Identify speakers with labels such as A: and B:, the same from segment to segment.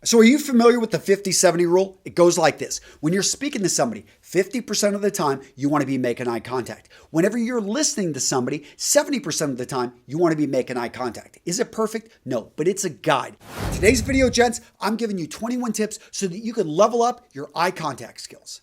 A: So are you familiar with the 50-70 rule? It goes like this. When you're speaking to somebody, 50% of the time, you want to be making eye contact. Whenever you're listening to somebody, 70% of the time, you want to be making eye contact. Is it perfect? No, but it's a guide. Today's video, gents, I'm giving you 21 tips so that you can level up your eye contact skills.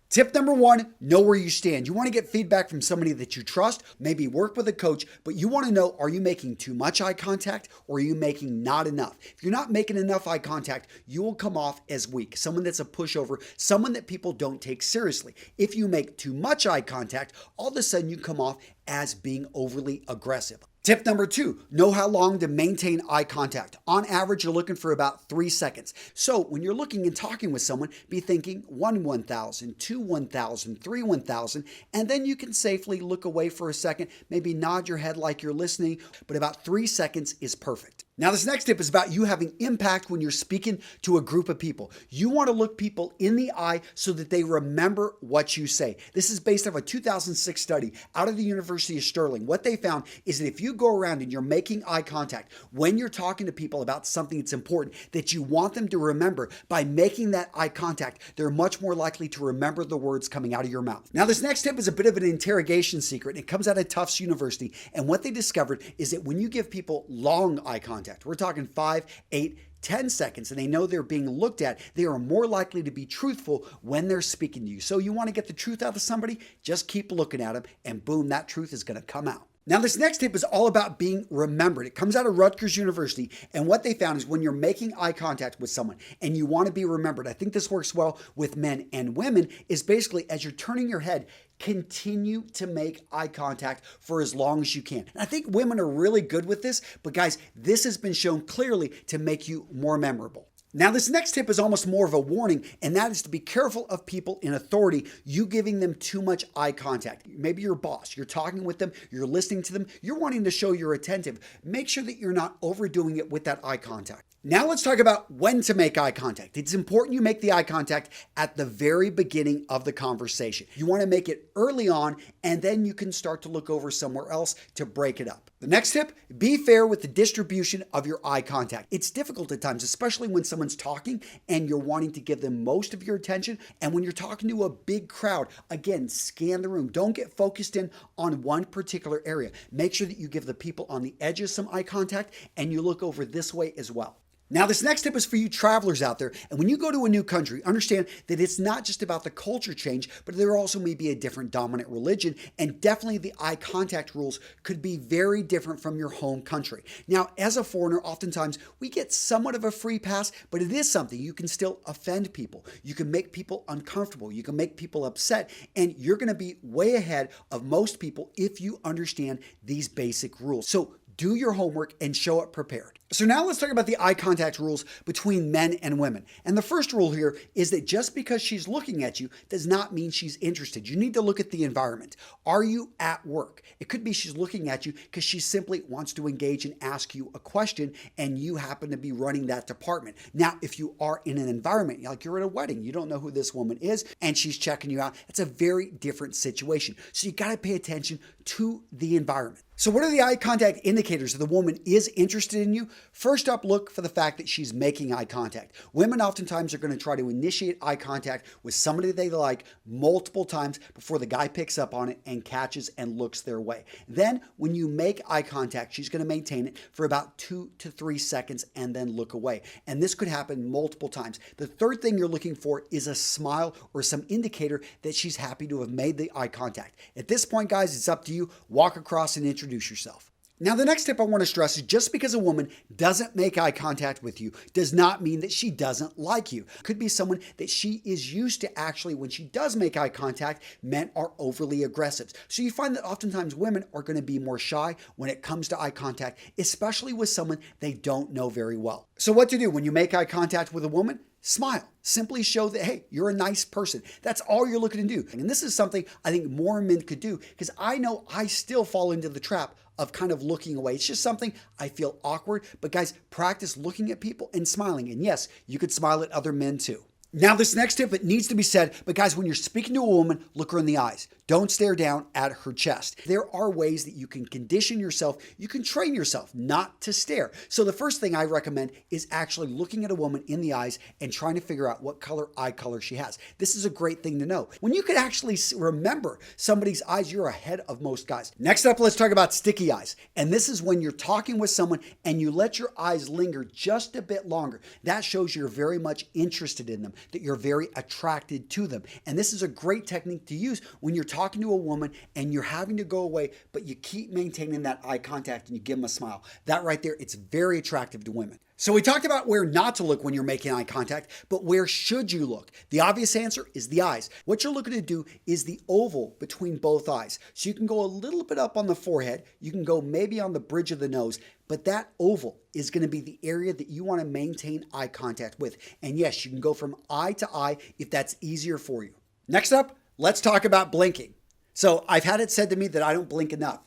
A: Tip number one, know where you stand. You want to get feedback from somebody that you trust, maybe work with a coach, but you want to know, are you making too much eye contact or are you making not enough? If you're not making enough eye contact, you will come off as weak, someone that's a pushover, someone that people don't take seriously. If you make too much eye contact, all of a sudden you come off as being overly aggressive. Tip number two, know how long to maintain eye contact. On average, you're looking for about 3 seconds. So when you're looking and talking with someone, be thinking 1,000, 1,000, 3 1,000, and then you can safely look away for a second, maybe nod your head like you're listening, but about 3 seconds is perfect. Now, this next tip is about you having impact when you're speaking to a group of people. You want to look people in the eye so that they remember what you say. This is based off a 2006 study out of the University of Stirling. What they found is that if you go around and you're making eye contact when you're talking to people about something that's important that you want them to remember, by making that eye contact, they're much more likely to remember the words coming out of your mouth. Now, this next tip is a bit of an interrogation secret. It comes out of Tufts University, and what they discovered is that when you give people long eye contact, we're talking 5, 8, 10 seconds, and they know they're being looked at, they are more likely to be truthful when they're speaking to you. So you want to get the truth out of somebody, just keep looking at them, and boom, that truth is going to come out. Now, this next tip is all about being remembered. It comes out of Rutgers University, and what they found is when you're making eye contact with someone and you want to be remembered, I think this works well with men and women, is basically as you're turning your head, continue to make eye contact for as long as you can. And I think women are really good with this, but guys, this has been shown clearly to make you more memorable. Now, this next tip is almost more of a warning, and that is to be careful of people in authority, you giving them too much eye contact. Maybe your boss, you're talking with them, you're listening to them, you're wanting to show you're attentive. Make sure that you're not overdoing it with that eye contact. Now let's talk about when to make eye contact. It's important you make the eye contact at the very beginning of the conversation. You want to make it early on, and then you can start to look over somewhere else to break it up. The next tip, be fair with the distribution of your eye contact. It's difficult at times, especially when someone's talking and you're wanting to give them most of your attention. And when you're talking to a big crowd, again, scan the room. Don't get focused in on one particular area. Make sure that you give the people on the edges some eye contact and you look over this way as well. Now, this next tip is for you travelers out there. And when you go to a new country, understand that it's not just about the culture change, but there also may be a different dominant religion. And definitely the eye contact rules could be very different from your home country. Now, as a foreigner, oftentimes we get somewhat of a free pass, but it is something. You can still offend people. You can make people uncomfortable. You can make people upset. And you're going to be way ahead of most people if you understand these basic rules. So do your homework and show up prepared. So now let's talk about the eye contact rules between men and women. And the first rule here is that just because she's looking at you does not mean she's interested. You need to look at the environment. Are you at work? It could be she's looking at you because she simply wants to engage and ask you a question and you happen to be running that department. Now, if you are in an environment, like you're at a wedding, you don't know who this woman is and she's checking you out, it's a very different situation. So you got to pay attention to the environment. So what are the eye contact indicators that the woman is interested in you? First up, look for the fact that she's making eye contact. Women oftentimes are going to try to initiate eye contact with somebody they like multiple times before the guy picks up on it and catches and looks their way. Then when you make eye contact, she's going to maintain it for about 2 to 3 seconds and then look away. And this could happen multiple times. The third thing you're looking for is a smile or some indicator that she's happy to have made the eye contact. At this point, guys, it's up to you. Walk across and introduce yourself. Now, the next tip I want to stress is just because a woman doesn't make eye contact with you does not mean that she doesn't like you. It could be someone that she is used to actually, when she does make eye contact, men are overly aggressive. So you find that oftentimes women are going to be more shy when it comes to eye contact, especially with someone they don't know very well. So what to do when you make eye contact with a woman? Smile. Simply show that, hey, you're a nice person. That's all you're looking to do. And this is something I think more men could do because I know I still fall into the trap of kind of looking away. It's just something I feel awkward. But guys, practice looking at people and smiling. And yes, you could smile at other men too. Now, this next tip, it needs to be said, but guys, when you're speaking to a woman, look her in the eyes. Don't stare down at her chest. There are ways that you can condition yourself, you can train yourself not to stare. So the first thing I recommend is actually looking at a woman in the eyes and trying to figure out what color eye color she has. This is a great thing to know. When you can actually remember somebody's eyes, you're ahead of most guys. Next up, let's talk about sticky eyes. And this is when you're talking with someone and you let your eyes linger just a bit longer. That shows you're very much interested in them, that you're very attracted to them. And this is a great technique to use when you're talking to a woman and you're having to go away, but you keep maintaining that eye contact and you give them a smile. That right there, it's very attractive to women. So we talked about where not to look when you're making eye contact, but where should you look? The obvious answer is the eyes. What you're looking to do is the oval between both eyes. So you can go a little bit up on the forehead, you can go maybe on the bridge of the nose, but that oval is going to be the area that you want to maintain eye contact with. And yes, you can go from eye to eye if that's easier for you. Next up, let's talk about blinking. So I've had it said to me that I don't blink enough,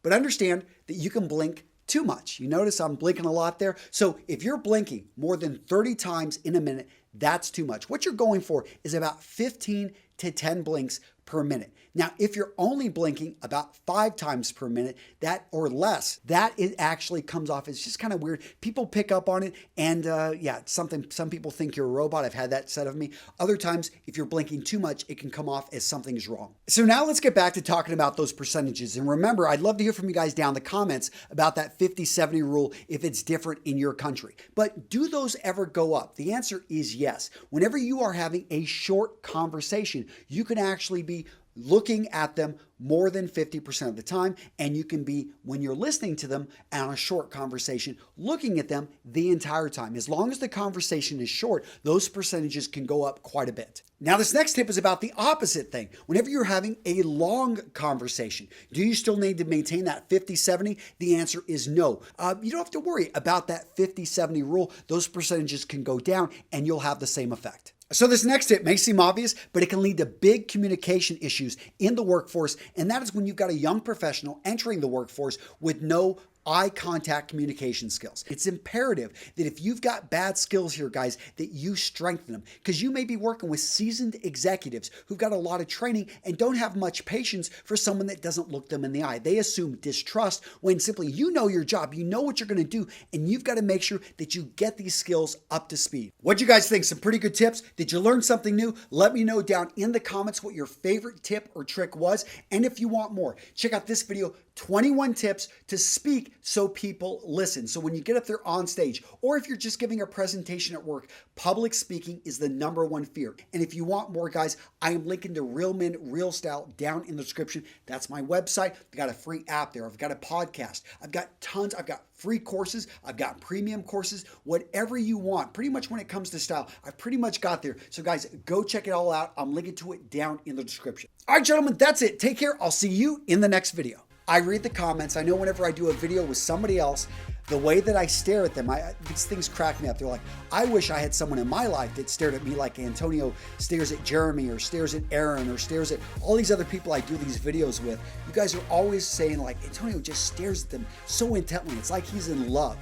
A: but understand that you can blink too much. You notice I'm blinking a lot there. So if you're blinking more than 30 times in a minute, that's too much. What you're going for is about 15 to 10 blinks per minute. Now, if you're only blinking about 5 times per minute, that or less, that it actually comes off as just kind of weird. People pick up on it, and some people think you're a robot. I've had that said of me. Other times, if you're blinking too much, it can come off as something's wrong. So now let's get back to talking about those percentages. And remember, I'd love to hear from you guys down in the comments about that 50-70 rule if it's different in your country. But do those ever go up? The answer is yes. Whenever you are having a short conversation, you can actually be looking at them more than 50% of the time, and you can be, when you're listening to them on a short conversation, looking at them the entire time. As long as the conversation is short, those percentages can go up quite a bit. Now, this next tip is about the opposite thing. Whenever you're having a long conversation, do you still need to maintain that 50-70? The answer is no. You don't have to worry about that 50-70 rule. Those percentages can go down and you'll have the same effect. So this next tip may seem obvious, but it can lead to big communication issues in the workforce, and that is when you've got a young professional entering the workforce with no eye contact communication skills. It's imperative that if you've got bad skills here, guys, that you strengthen them, because you may be working with seasoned executives who've got a lot of training and don't have much patience for someone that doesn't look them in the eye. They assume distrust when simply you know your job, you know what you're going to do, and you've got to make sure that you get these skills up to speed. What do you guys think? Some pretty good tips? Did you learn something new? Let me know down in the comments what your favorite tip or trick was, and if you want more, check out this video, 21 tips to speak so people listen. So when you get up there on stage, or if you're just giving a presentation at work, public speaking is the number 1 fear. And if you want more, guys, I am linking to Real Men, Real Style down in the description. That's my website. I've got a free app there. I've got a podcast. I've got tons. I've got free courses. I've got premium courses, whatever you want. Pretty much when it comes to style, I've pretty much got there. So guys, go check it all out. I'm linking to it down in the description. All right, gentlemen, that's it. Take care. I'll see you in the next video. I read the comments. I know whenever I do a video with somebody else, the way that I stare at them, these things crack me up. They're like, I wish I had someone in my life that stared at me like Antonio stares at Jeremy, or stares at Aaron, or stares at all these other people I do these videos with. You guys are always saying like, Antonio just stares at them so intently. It's like he's in love.